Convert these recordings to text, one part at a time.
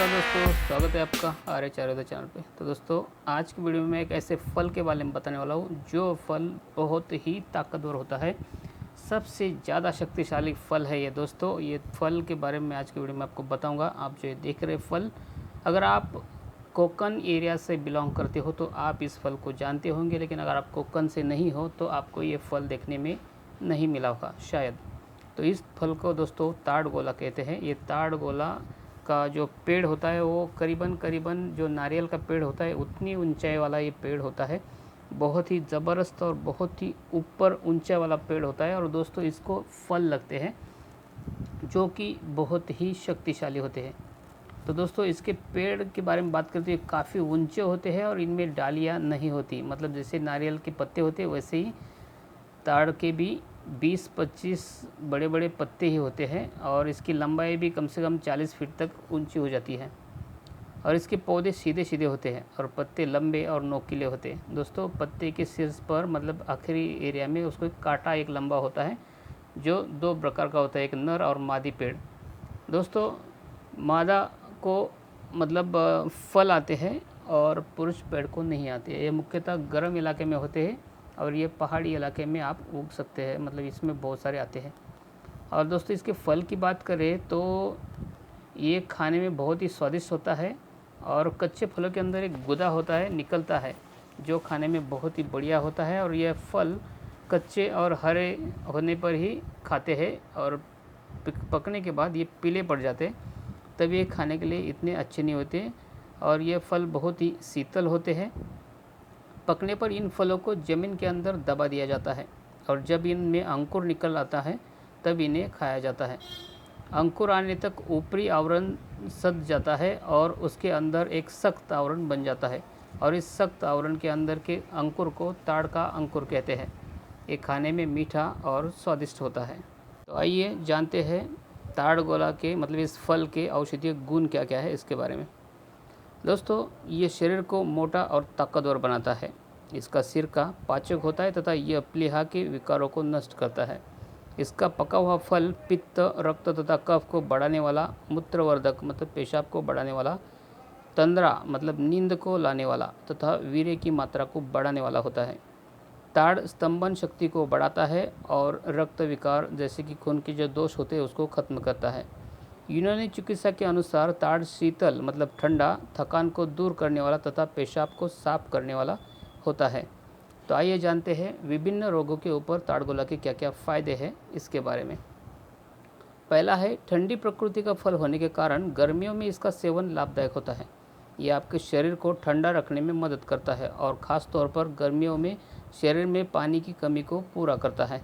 नमस्कार दोस्तों, स्वागत है आपका आर्य चैनल पे। तो दोस्तों, आज की वीडियो में एक ऐसे फल के बारे में बताने वाला हूँ जो फल बहुत ही ताकतवर होता है। सबसे ज़्यादा शक्तिशाली फल है ये दोस्तों। ये फल के बारे में आज की वीडियो में आपको बताऊँगा। आप जो देख रहे फल, अगर आप कोकन एरिया से बिलोंग करते हो तो आप इस फल को जानते होंगे, लेकिन अगर आप कोकन से नहीं हो तो आपको ये फल देखने में नहीं मिला होगा शायद। तो इस फल को दोस्तों ताड़ गोला कहते हैं। ये ताड़ गोला का जो पेड़ होता है वो करीबन जो नारियल का पेड़ होता है उतनी ऊंचाई वाला ये पेड़ होता है। बहुत ही ज़बरदस्त और बहुत ही ऊपर ऊंचा वाला पेड़ होता है। और दोस्तों, इसको फल लगते हैं जो कि बहुत ही शक्तिशाली होते हैं। तो दोस्तों, इसके पेड़ के बारे में बात करते हैं, काफ़ी ऊंचे होते हैं और इनमें डालियाँ नहीं होती। मतलब जैसे नारियल के पत्ते होते हैं वैसे ही ताड़ के भी 20-25 बड़े बड़े पत्ते ही होते हैं। और इसकी लंबाई भी कम से कम 40 फीट तक ऊंची हो जाती है। और इसके पौधे सीधे सीधे होते हैं और पत्ते लंबे और नोकीले होते हैं। दोस्तों, पत्ते के शीर्ष पर मतलब आखिरी एरिया में उसको एक कांटा एक लंबा होता है जो दो प्रकार का होता है, एक नर और मादी पेड़। दोस्तों, मादा को मतलब फल आते हैं और पुरुष पेड़ को नहीं आते हैं। ये मुख्यतः गर्म इलाके में होते हैं और ये पहाड़ी इलाके में आप उग सकते हैं, मतलब इसमें बहुत सारे आते हैं। और दोस्तों, इसके फल की बात करें तो ये खाने में बहुत ही स्वादिष्ट होता है। और कच्चे फलों के अंदर एक गुदा होता है, निकलता है, जो खाने में बहुत ही बढ़िया होता है। और यह फल कच्चे और हरे होने पर ही खाते हैं और पकने के बाद ये पीले पड़ जाते हैं, तब ये खाने के लिए इतने अच्छे नहीं होते। और ये फल बहुत ही शीतल होते हैं। पकने पर इन फलों को ज़मीन के अंदर दबा दिया जाता है और जब इनमें अंकुर निकल आता है तब इन्हें खाया जाता है। अंकुर आने तक ऊपरी आवरण सध जाता है और उसके अंदर एक सख्त आवरण बन जाता है। और इस सख्त आवरण के अंदर के अंकुर को ताड़ का अंकुर कहते हैं। ये खाने में मीठा और स्वादिष्ट होता है। तो आइए जानते हैं ताड़ गोला के मतलब इस फल के औषधीय गुण क्या क्या है इसके बारे में। दोस्तों, ये शरीर को मोटा और ताकतवर बनाता है। इसका सिरका पाचक होता है तथा यह प्लीहा के विकारों को नष्ट करता है। इसका पका हुआ फल पित्त, रक्त तथा कफ को बढ़ाने वाला, मूत्रवर्धक मतलब पेशाब को बढ़ाने वाला, तंद्रा मतलब नींद को लाने वाला तथा वीर्य की मात्रा को बढ़ाने वाला होता है। ताड़ स्तंभन शक्ति को बढ़ाता है और रक्त विकार जैसे कि खून के जो दोष होते हैं उसको खत्म करता है। यूनानी चिकित्सा के अनुसार ताड़ शीतल मतलब ठंडा, थकान को दूर करने वाला तथा पेशाब को साफ करने वाला होता है। तो आइए जानते हैं विभिन्न रोगों के ऊपर ताड़ गोला के क्या क्या फ़ायदे हैं इसके बारे में। पहला है, ठंडी प्रकृति का फल होने के कारण गर्मियों में इसका सेवन लाभदायक होता है। यह आपके शरीर को ठंडा रखने में मदद करता है और ख़ास तौर पर गर्मियों में शरीर में पानी की कमी को पूरा करता है।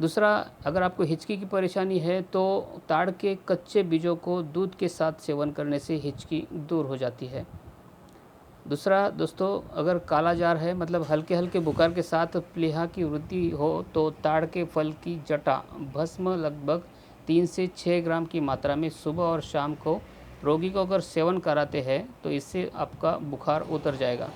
दूसरा, अगर आपको हिचकी की परेशानी है तो ताड़ के कच्चे बीजों को दूध के साथ सेवन करने से हिचकी दूर हो जाती है। दूसरा दोस्तों, अगर काला जार है मतलब हल्के हल्के बुखार के साथ प्लीहा की वृद्धि हो तो ताड़ के फल की जटा भस्म लगभग 3 से 6 ग्राम की मात्रा में सुबह और शाम को रोगी को अगर सेवन कराते हैं तो इससे आपका बुखार उतर जाएगा।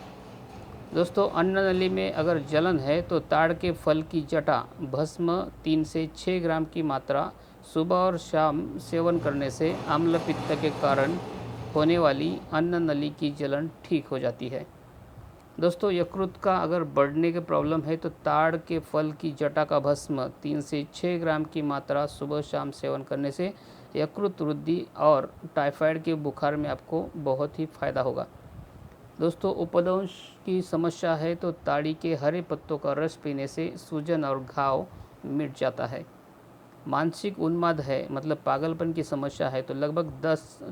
दोस्तों, अन्न नली में अगर जलन है तो ताड़ के फल की जटा भस्म 3 से 6 ग्राम की मात्रा सुबह और शाम सेवन करने से अम्ल पित्त के कारण होने वाली अन्न नली की जलन ठीक हो जाती है। दोस्तों, यकृत का अगर बढ़ने के प्रॉब्लम है तो ताड़ के फल की जटा का भस्म 3 से 6 ग्राम की मात्रा सुबह शाम सेवन करने से यकृत वृद्धि और टाइफाइड के बुखार में आपको बहुत ही फ़ायदा होगा। दोस्तों, उपदंश की समस्या है तो ताड़ी के हरे पत्तों का रस पीने से सूजन और घाव मिट जाता है। मानसिक उन्माद है मतलब पागलपन की समस्या है तो लगभग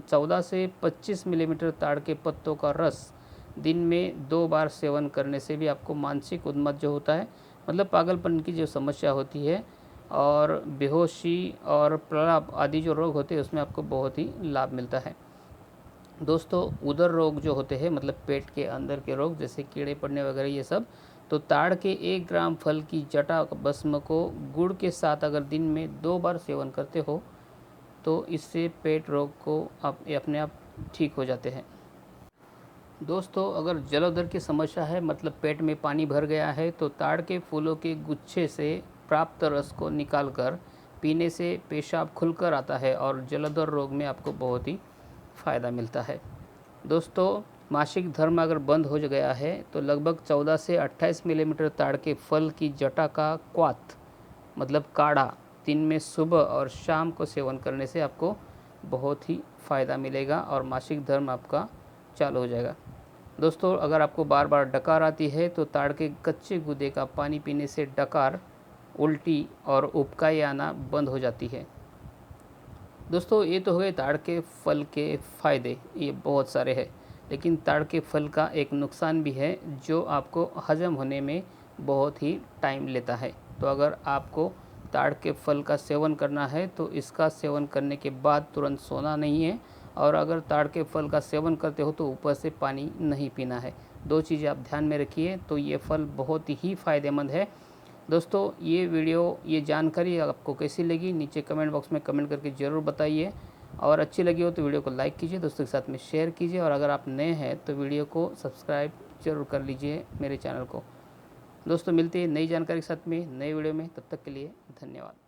14 से 25 मिलीमीटर ताड़ के पत्तों का रस दिन में 2 बार सेवन करने से भी आपको मानसिक उन्माद जो होता है मतलब पागलपन की जो समस्या होती है और बेहोशी और प्रलाप आदि जो रोग होते हैं उसमें आपको बहुत ही लाभ मिलता है। दोस्तों, उदर रोग जो होते हैं मतलब पेट के अंदर के रोग जैसे कीड़े पड़ने वगैरह ये सब, तो ताड़ के 1 ग्राम फल की जटा भस्म को गुड़ के साथ अगर दिन में 2 बार सेवन करते हो तो इससे पेट रोग को अपने आप ठीक हो जाते हैं। दोस्तों, अगर जलोदर की समस्या है मतलब पेट में पानी भर गया है तो ताड़ के फूलों के गुच्छे से प्राप्त रस को निकालकर पीने से पेशाब खुलकर आता है और जलोदर रोग में आपको बहुत ही फ़ायदा मिलता है। दोस्तों, मासिक धर्म अगर बंद हो गया है तो लगभग 14 से 28 मिलीमीटर ताड़ के फल की जटा का क्वाथ मतलब काढ़ा दिन में सुबह और शाम को सेवन करने से आपको बहुत ही फ़ायदा मिलेगा और मासिक धर्म आपका चालू हो जाएगा। दोस्तों, अगर आपको बार बार डकार आती है तो ताड़ के कच्चे गूदे का पानी पीने से डकार, उल्टी और उबकाई आना बंद हो जाती है। दोस्तों, ये तो हो गए ताड़ के फल के फ़ायदे, ये बहुत सारे हैं। लेकिन ताड़ के फल का एक नुकसान भी है जो आपको हजम होने में बहुत ही टाइम लेता है। तो अगर आपको ताड़ के फल का सेवन करना है तो इसका सेवन करने के बाद तुरंत सोना नहीं है, और अगर ताड़ के फल का सेवन करते हो तो ऊपर से पानी नहीं पीना है। 2 चीज़ें आप ध्यान में रखिए। तो ये फल बहुत ही फ़ायदेमंद है। दोस्तों, ये वीडियो, ये जानकारी आपको कैसी लगी नीचे कमेंट बॉक्स में कमेंट करके ज़रूर बताइए, और अच्छी लगी हो तो वीडियो को लाइक कीजिए, दोस्तों के साथ में शेयर कीजिए, और अगर आप नए हैं तो वीडियो को सब्सक्राइब जरूर कर लीजिए मेरे चैनल को। दोस्तों, मिलते हैं नई जानकारी के साथ में नए वीडियो में, तब तक के लिए धन्यवाद।